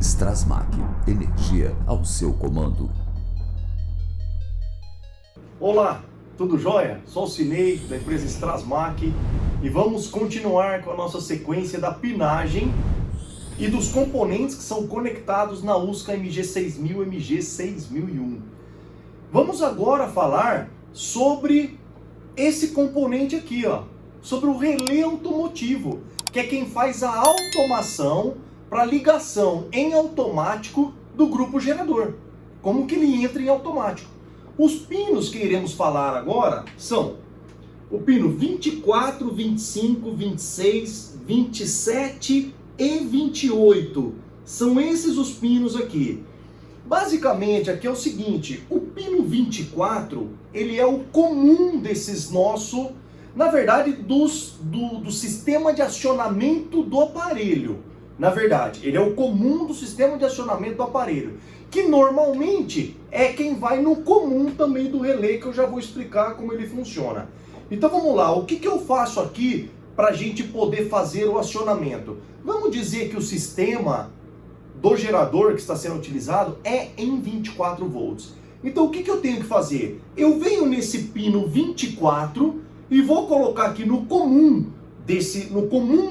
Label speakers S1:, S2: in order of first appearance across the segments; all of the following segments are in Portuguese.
S1: Strasmac, energia ao seu comando.
S2: Olá, tudo jóia? Sou o Cinei, da empresa Strasmac, e vamos continuar com a nossa sequência da pinagem e dos componentes que são conectados na USCA MG6000 e MG6001. Vamos agora falar sobre esse componente aqui, ó, sobre o relé automotivo, que é quem faz a automação para ligação em automático do grupo gerador. Como que ele entra em automático? Os pinos que iremos falar agora são o pino 24, 25, 26, 27 e 28. São esses os pinos aqui. Basicamente, aqui é o seguinte, o pino 24, ele é o comum desses nossos, na verdade, do sistema de acionamento do aparelho. Na verdade, ele é o comum do sistema de acionamento do aparelho, que normalmente é quem vai no comum também do relé, que eu já vou explicar como ele funciona. Então vamos lá, o que eu faço aqui para a gente poder fazer o acionamento? Vamos dizer que o sistema do gerador que está sendo utilizado é em 24 volts. Então o que eu tenho que fazer? Eu venho nesse pino 24 e vou colocar aqui no comum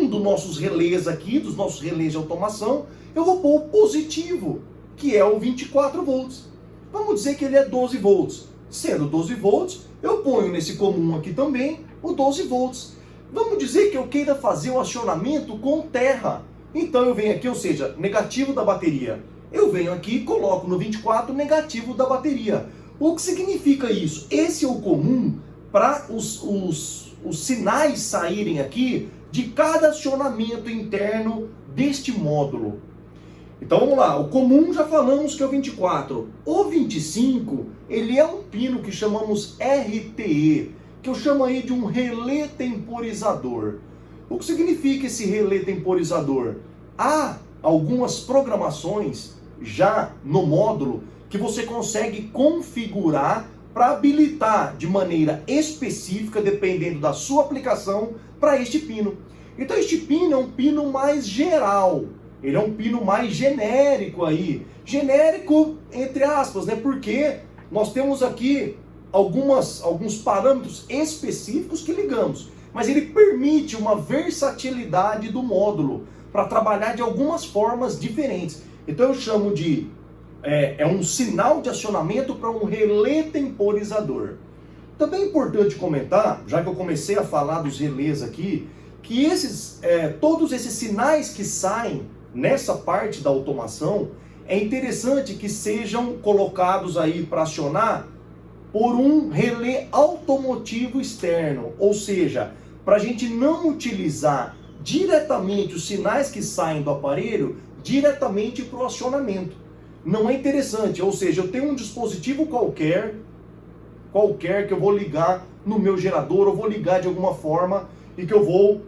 S2: dos nossos relés aqui, dos nossos relés de automação, eu vou pôr o positivo, que é o 24 volts. Vamos dizer que ele é 12 volts. Sendo 12 volts, eu ponho nesse comum aqui também o 12 volts. Vamos dizer que eu queira fazer o acionamento com terra. Então eu venho aqui, ou seja, negativo da bateria. Eu venho aqui e coloco no 24 negativo da bateria. O que significa isso? Esse é o comum para os sinais saírem aqui de cada acionamento interno deste módulo. Então vamos lá, o comum já falamos que é o 24. O 25, ele é um pino que chamamos RTE, que eu chamo aí de um relé temporizador. O que significa esse relé temporizador? Há algumas programações já no módulo que você consegue configurar para habilitar de maneira específica, dependendo da sua aplicação, para este pino. Então este pino é um pino mais geral, ele é um pino mais genérico aí. Genérico, entre aspas, né? Porque nós temos aqui alguns parâmetros específicos que ligamos, mas ele permite uma versatilidade do módulo para trabalhar de algumas formas diferentes. Então eu chamo de um sinal de acionamento para um relé temporizador. Também é importante comentar, já que eu comecei a falar dos relés aqui, que todos esses sinais que saem nessa parte da automação, é interessante que sejam colocados aí para acionar por um relé automotivo externo, ou seja, para a gente não utilizar diretamente os sinais que saem do aparelho diretamente para o acionamento. Não é interessante, ou seja, eu tenho um dispositivo qualquer que eu vou ligar no meu gerador, ou vou ligar de alguma forma e que eu vou,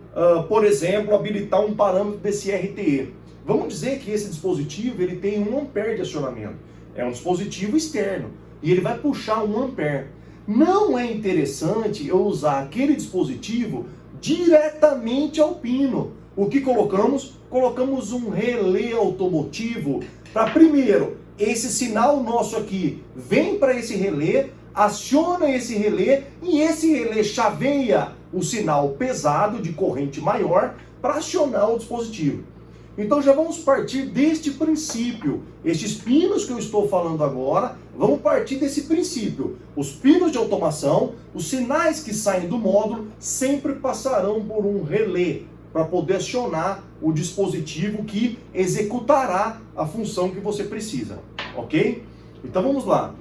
S2: por exemplo, habilitar um parâmetro desse RTE. Vamos dizer que esse dispositivo ele tem 1 ampere de acionamento. É um dispositivo externo e ele vai puxar 1 ampere. Não é interessante eu usar aquele dispositivo diretamente ao pino. O que colocamos? Colocamos um relé automotivo para, primeiro, esse sinal nosso aqui vem para esse relé, aciona esse relé e esse relé chaveia o sinal pesado de corrente maior para acionar o dispositivo. Então já vamos partir deste princípio. Estes pinos que eu estou falando agora, vamos partir desse princípio. Os pinos de automação, os sinais que saem do módulo, sempre passarão por um relé para poder acionar o dispositivo que executará a função que você precisa, ok? Então vamos lá.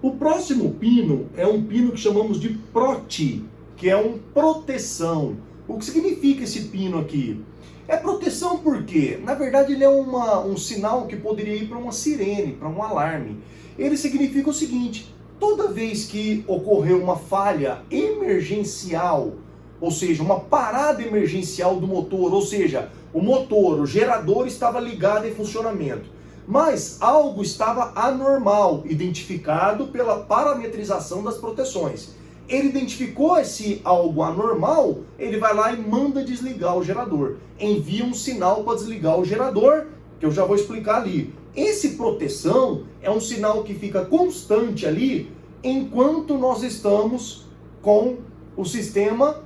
S2: O próximo pino é um pino que chamamos de PROT, que é um proteção. O que significa esse pino aqui? É proteção porque, na verdade, ele é um sinal que poderia ir para uma sirene, para um alarme. Ele significa o seguinte: toda vez que ocorrer uma falha emergencial, ou seja, uma parada emergencial do motor, ou seja, o gerador estava ligado em funcionamento, mas algo estava anormal, identificado pela parametrização das proteções. Ele identificou esse algo anormal, ele vai lá e manda desligar o gerador. Envia um sinal para desligar o gerador que eu já vou explicar ali. Esse proteção é um sinal que fica constante ali enquanto nós estamos com o sistema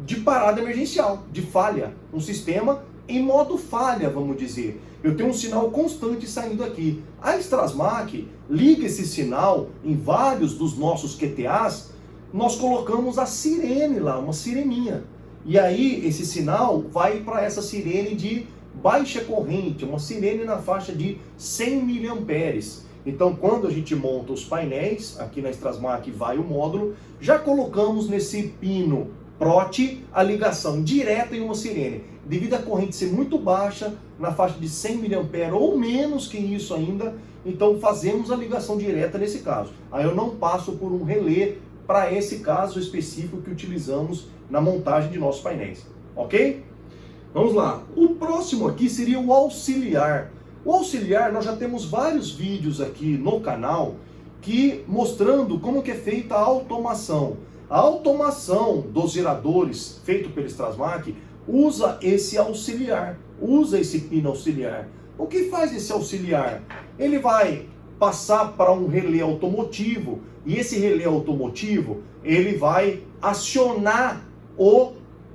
S2: de parada emergencial, de falha. Um sistema em modo falha, vamos dizer. Eu tenho um sinal constante saindo aqui. A Strasmach liga esse sinal em vários dos nossos QTAs, nós colocamos a sirene lá, uma sireninha. E aí esse sinal vai para essa sirene de baixa corrente, uma sirene na faixa de 100 mA. Então quando a gente monta os painéis, aqui na Strasmach vai o módulo, já colocamos nesse pino PROT a ligação direta em uma sirene. Devido à corrente ser muito baixa, na faixa de 100 mA ou menos que isso ainda, então fazemos a ligação direta nesse caso. Aí eu não passo por um relé para esse caso específico que utilizamos na montagem de nossos painéis, ok? Vamos lá. O próximo aqui seria o auxiliar. O auxiliar, nós já temos vários vídeos aqui no canal que mostrando como que é feita a automação. A automação dos geradores feito pela Strasmach usa esse auxiliar, usa esse pino auxiliar. O que faz esse auxiliar? Ele vai passar para um relé automotivo e esse relé automotivo ele vai acionar o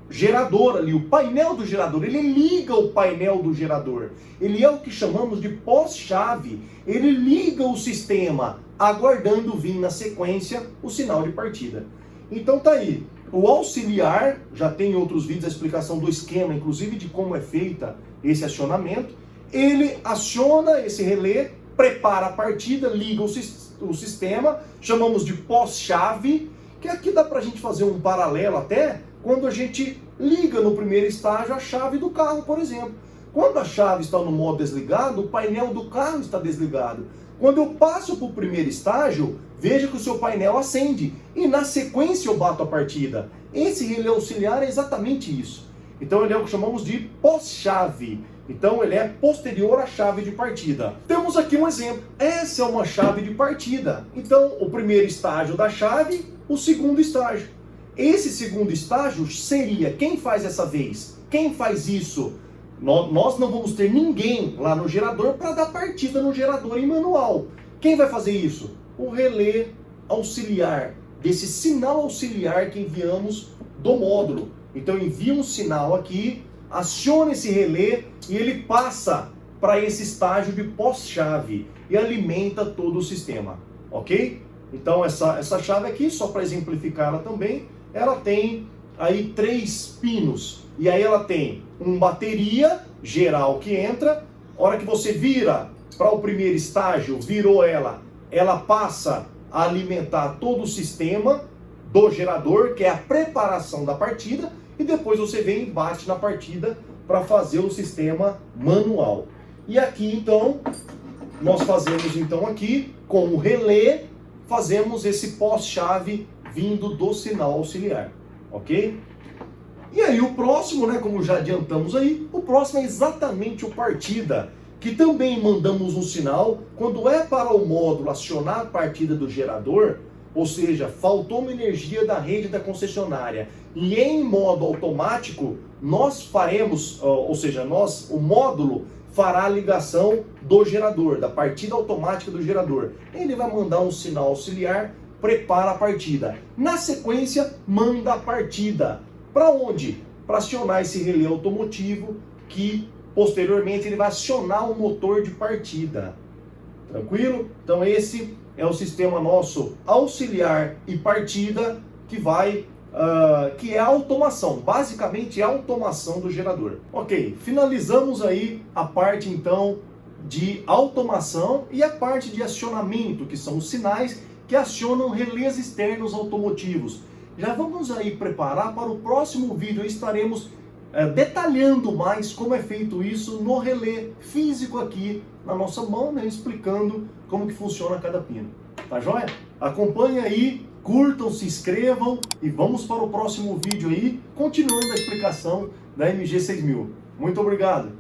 S2: gerador ali, o painel do gerador. Ele liga o painel do gerador. Ele é o que chamamos de pós-chave. Ele liga o sistema, aguardando vir na sequência o sinal de partida. Então tá aí. O auxiliar, já tem outros vídeos a explicação do esquema, inclusive de como é feita esse acionamento. Ele aciona esse relé, prepara a partida, liga o sistema, chamamos de pós-chave, que aqui dá pra gente fazer um paralelo até quando a gente liga no primeiro estágio a chave do carro, por exemplo. Quando a chave está no modo desligado, o painel do carro está desligado. Quando eu passo para o primeiro estágio, veja que o seu painel acende e na sequência eu bato a partida. Esse relé auxiliar é exatamente isso. Então ele é o que chamamos de pós-chave. Então ele é posterior à chave de partida. Temos aqui um exemplo. Essa é uma chave de partida. Então o primeiro estágio da chave, o segundo estágio. Esse segundo estágio seria quem faz essa vez? Quem faz isso? Nós não vamos ter ninguém lá no gerador para dar partida no gerador em manual. Quem vai fazer isso? O relé auxiliar, desse sinal auxiliar que enviamos do módulo. Então envia um sinal aqui, aciona esse relé e ele passa para esse estágio de pós-chave e alimenta todo o sistema, ok? Então essa chave aqui, só para exemplificar ela também, ela tem aí 3 pinos. E aí ela tem uma bateria geral que entra. A hora que você vira para o primeiro estágio, virou ela passa a alimentar todo o sistema do gerador, que é a preparação da partida, e depois você vem e bate na partida para fazer o sistema manual. E aqui então, nós fazemos então aqui, com o relé, fazemos esse pós-chave vindo do sinal auxiliar, ok? E aí o próximo, né, como já adiantamos aí, o próximo é exatamente o partida, que também mandamos um sinal quando é para o módulo acionar a partida do gerador, ou seja, faltou uma energia da rede da concessionária e em modo automático nós faremos, ou seja, o módulo fará a ligação do gerador, da partida automática do gerador. Ele vai mandar um sinal auxiliar, prepara a partida. Na sequência, manda a partida. Para onde? Para acionar esse relé automotivo que posteriormente ele vai acionar o motor de partida. Tranquilo? Então esse é o sistema nosso auxiliar e partida que que é a automação, basicamente é a automação do gerador. Ok, finalizamos aí a parte então de automação e a parte de acionamento, que são os sinais que acionam relés externos automotivos. Já vamos aí preparar para o próximo vídeo, estaremos detalhando mais como é feito isso no relé físico aqui na nossa mão, né, explicando como que funciona cada pino. Tá joia? Acompanhe aí, curtam, se inscrevam e vamos para o próximo vídeo aí, continuando a explicação da MG6000. Muito obrigado!